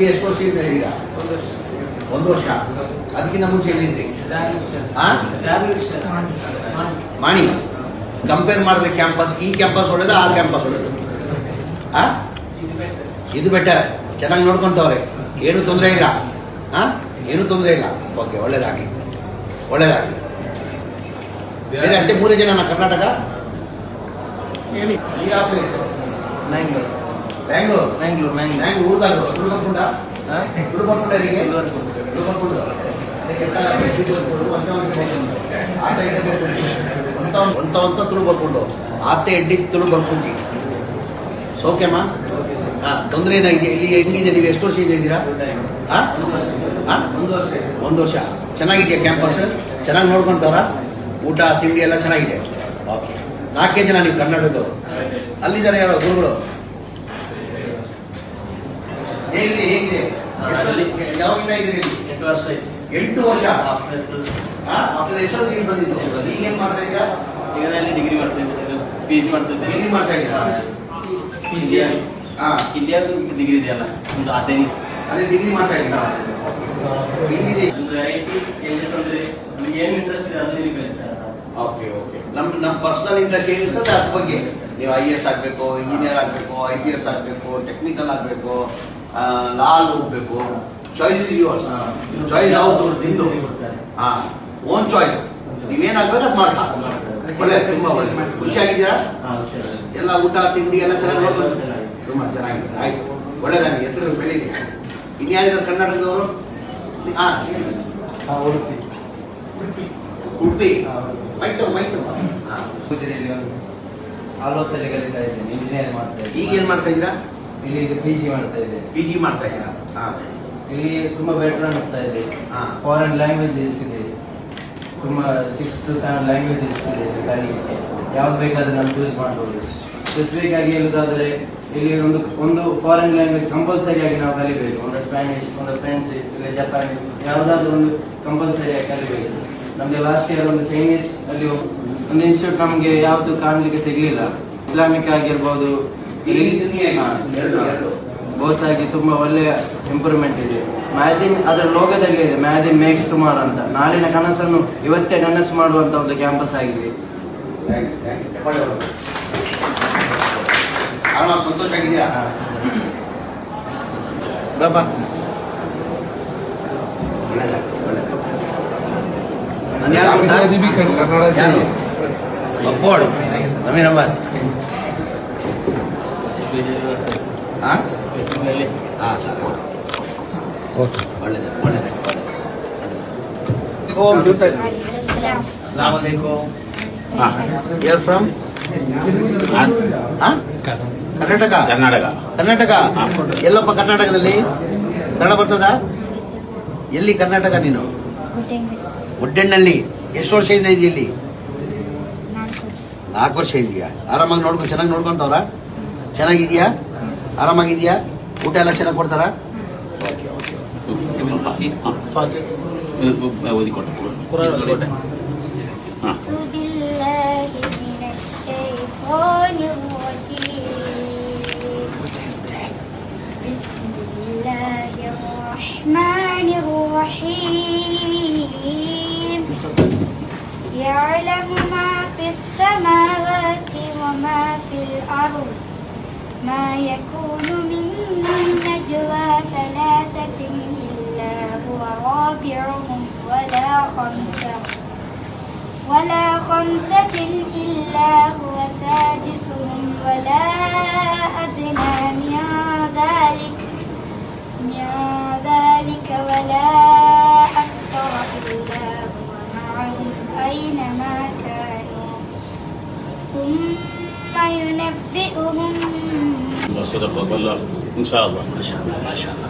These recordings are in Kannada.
ಎಷ್ಟು ವರ್ಷದಿಂದ ಇದ್ದೀರಾ? ಒಂದು ವರ್ಷ. ಅದಕ್ಕಿಂತ ಮುಂಚೆ ಎಲ್ಲಿದ್ರಿ? ಮಾಣಿ. ಕಂಪೇರ್ ಮಾಡಿದ್ರೆ ಕ್ಯಾಂಪಸ್, ಈ ಕ್ಯಾಂಪಸ್ ಒಳ್ಳೇದ ಆ ಕ್ಯಾಂಪಸ್ ಒಳ್ಳೇದು? ಇದು ಬೆಟರ್. ಚೆನ್ನಾಗಿ ನೋಡ್ಕೊಂತವ್ರೆ, ಏನು ತೊಂದರೆ ಇಲ್ಲ. ಏನು ತೊಂದರೆ ಇಲ್ಲ. ಓಕೆ, ಒಳ್ಳೇದಾಗಿ ಒಳ್ಳೇದಾಗಿ. ಬೇರೆ ಅಷ್ಟೇ 3 ಜನ ಕರ್ನಾಟಕ. ಯಾವ ಪ್ಲೇಸ್? ಬ್ಯಾಂಗ್ಳೂರು. ತುಳು ಬರ್ಕೊಂಡು ಆತೆ ಎಡ್ಡಿ ತುಳು ಬರ್ಕೊಂತಿ. ಸೌಖ್ಯಮ್ಮ? ತೊಂದರೆ ಏನಾಗಿದೆ? ಇಲ್ಲಿ ಹೆಂಗಿದೆ? ನೀವು ಎಷ್ಟು ವರ್ಷ ಇದ್ದೀರಾ? 1 ವರ್ಷ. ಚೆನ್ನಾಗಿದೆಯಾ ಕ್ಯಾಂಪಸ್? ಚೆನ್ನಾಗಿ ನೋಡ್ಕೊಂತವ್ರ? ಊಟ ತಿಂಡಿ ಎಲ್ಲ ಚೆನ್ನಾಗಿದೆ. ಓಕೆ. 4 ಜನ ನೀವು ಕರ್ನಾಟಕದವರು. ಅಲ್ಲಿದ್ದಾರೆ ಯಾರೋ ಗುರುಗಳು? ಹೇಗಿದೆ? ಯಾವಾಗಿಂದ ಇದ್ರಿ? 8 ವರ್ಷ. ಆಫ್ಟರ್ SLC ಬಂದಿದ್ದು. ಈಗ ಏನ್ ಮಾಡ್ತಾ ಇದ್ದೀರಾ? ಡಿಗ್ರಿ ಮಾಡ್ತಾ ಇದ್ದೀನಿ. PG ಮಾಡ್ತಾ ಇದ್ದೀನಿ. ಡಿಗ್ರಿ ಮಾಡ್ತಾ ಇದ್ದೀರಾ? ಇಂಡಿಯಾ ಡಿಗ್ರಿ ಇದೆಯಲ್ಲ, ಒಂದು ಅಥೆನಿಸ್. ಅದೇ ಡಿಗ್ರಿ ಮಾಡ್ತಾ ಇದ್ದೀರಾ? ಏನಿದೆ? ಏನು ಇಂಟ್ರೆಸ್ಟ್ ಇದೆ ಅದರಲ್ಲಿ ಕಲಿಸ್ತಾರೆ. Okay okay. ನಮ್ಮ ಪರ್ಸನಲ್ ಇಂಟ್ರೆಸ್ಟ್ ಏನಿರ್ತದೆ ಅದ್ರ ಬಗ್ಗೆ. ನೀವು IAS ಆಗಬೇಕು, ಇಂಜಿನಿಯರ್ ಆಗಬೇಕು, IPS ಆಗಬೇಕು, ಟೆಕ್ನಿಕಲ್ ಆಗಬೇಕು, ಲಾ ಹೋಗ್ಬೇಕು. Choice is yours. ಚಾಯ್ಸ್ ಹೌದು ನಿಮ್ದು. Own choice. ನೀವೇನಾಗಬೇಕು ಅದು ಮಾಡ್ತಾ. ಒಳ್ಳೆ, ತುಂಬಾ ಒಳ್ಳೆ. ಖುಷಿಯಾಗಿದ್ದೀರಾ? ಎಲ್ಲ ಊಟ ತಿಂಡಿ ಎಲ್ಲ ಚೆನ್ನಾಗಿ ನೋಡ್ಬೋದು. ತುಂಬಾ ಚೆನ್ನಾಗಿದೆ. ಆಯ್ತು, ಒಳ್ಳೇದಾಗಿ ಎತ್ತರ ಬೆಳೀಲಿ. ಇನ್ಯಾರಿದ್ದಾರೆ ಕರ್ನಾಟಕದವರು? ಉಡುಪಿ. ಮೈತು ಆಲೋಚನೆ ಕಲಿತಾ ಇದ್ದೇನೆ, ಇಂಜಿನಿಯರ್ ಮಾಡ್ತಾ ಇದ್ದೀನಿ. ಈಗ ಏನ್ ಮಾಡ್ತಾ ಇದ್ದೀರಾ? ಇಲ್ಲಿ PG ಮಾಡ್ತಾ ಇದ್ದೇನೆ. PG ಮಾಡ್ತಾ ಇದ್ದೀರಾ? ಇಲ್ಲಿ ತುಂಬಾ ಬೆಟರ್ ಅನಿಸ್ತಾ ಇದೆ. ಫಾರಿನ್ ಲ್ಯಾಂಗ್ವೇಜಸ್ ಇದೆ, ತುಂಬಾ 6 to 7 ಲ್ಯಾಂಗ್ವೇಜಸ್ ಇದೆ ಕಲಿಯಲಿಕ್ಕೆ. ಯಾವ್ದು ಬೇಕಾದ್ರೆ ನಾವು ಚೂಸ್ ಮಾಡ್ಬೋದು. ಸ್ಪೆಸಿಫಿಕ್ ಆಗಿ ಹೇಳುದಾದ್ರೆ ಇಲ್ಲಿ ಒಂದು ಫಾರಿನ್ ಲ್ಯಾಂಗ್ವೇಜ್ ಕಂಪಲ್ಸರಿ ಆಗಿ ನಾವು ಕಲಿಬೇಕು. ಒಂದು ಸ್ಪ್ಯಾನಿಷ್, ಒಂದು ಫ್ರೆಂಚ್, ಇಲ್ಲ ಜಪಾನೀಸ್, ಯಾವುದಾದ್ರೂ ಒಂದು ಕಂಪಲ್ಸರಿ ಆಗಿ ಕಲಿಬೇಕು. ನಮಗೆ ಲಾಸ್ಟ್ ಇಯರ್ ಒಂದು ಚೈನೀಸ್ ಅಲ್ಲಿ ಒಂದು ಇನ್ಸ್ಟಿಟ್ಯೂಟ್ ನಮಗೆ ಯಾವುದು ಕಾಣಲಿಕ್ಕೆ ಸಿಗ್ಲಿಲ್ಲ. ಇಸ್ಲಾಮಿಕ್ ಆಗಿರ್ಬೋದು, ಬೋತ್ ಆಗಿ ತುಂಬಾ ಒಳ್ಳೆಯ ಇಂಪ್ರೂವ್ಮೆಂಟ್ ಇದೆ. ಮ್ಯಾದಿನ್ ಅದರ ಲೋಗದಲ್ಲಿ ಇದೆ, ಮ್ಯಾದಿನ್ ಮೇಕ್ಸ್ ಟುಮಾರೋ ಅಂತ. ನಾಳಿನ ಕನಸನ್ನು ಇವತ್ತೇ ನನಸು ಮಾಡುವಂತ ಒಂದು ಕ್ಯಾಂಪಸ್ ಆಗಿದೆ. ಸಂತೋಷ ಆಗಿದ್ದೀರಾ? ಬಾಬಾ ಕರ್ನಾಟಕ. ಎಲ್ಲಪ್ಪ ಕರ್ನಾಟಕದಲ್ಲಿ? ಕನ್ನಡ ಬರ್ತದ? ಎಲ್ಲಿ ಕರ್ನಾಟಕ ನೀನು? ಒಡ್ಡೆಣ್ಣಲ್ಲಿ. ಎಷ್ಟು ವರ್ಷದಿಂದ ಇದೆಯಾ ಇಲ್ಲಿ? 4 ವರ್ಷ ಇದೆಯಾ? ಆರಾಮಾಗಿ ಚೆನ್ನಾಗಿ ನೋಡ್ಕೊಂತವ್ರ? ಚೆನ್ನಾಗಿದ್ಯಾ? ಆರಾಮಾಗಿದ್ಯಾ? ಊಟ ಎಲ್ಲ ಚೆನ್ನಾಗಿ ಕೊಡ್ತಾರ? يعلم ما في السماوات وما في الأرض ما يكون من نجوى 3 إلا هو رابعهم ولا خمسة إلا هو سادسهم ولا أدنى من ذلك ولا أكثر إلا هو معهم أينما كانوا ثم ينبئهم. صدق الله. إن شاء الله. ما شاء الله.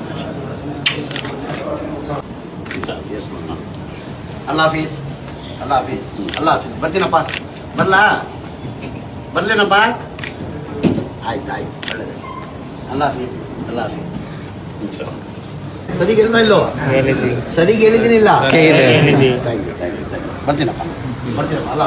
ಅಲ್ಲಾ ಹಾಫೀಸ್. ಬರ್ತೀನಪ್ಪ. ಬರ್ಲೇನಪ್ಪ? ಆಯ್ತು ಒಳ್ಳೆದ. ಅಲ್ಲಾ ಹಾಫೀಸ್. ಸರಿಗೆ ಹೇಳಿದ ಇಲ್ಲೋ? ಸರಿಗೆ ಹೇಳಿದ್ದೀನಿಲ್ಲ? Thank you. ಬರ್ತೀನಪ್ಪ. ಅಲ್ಲ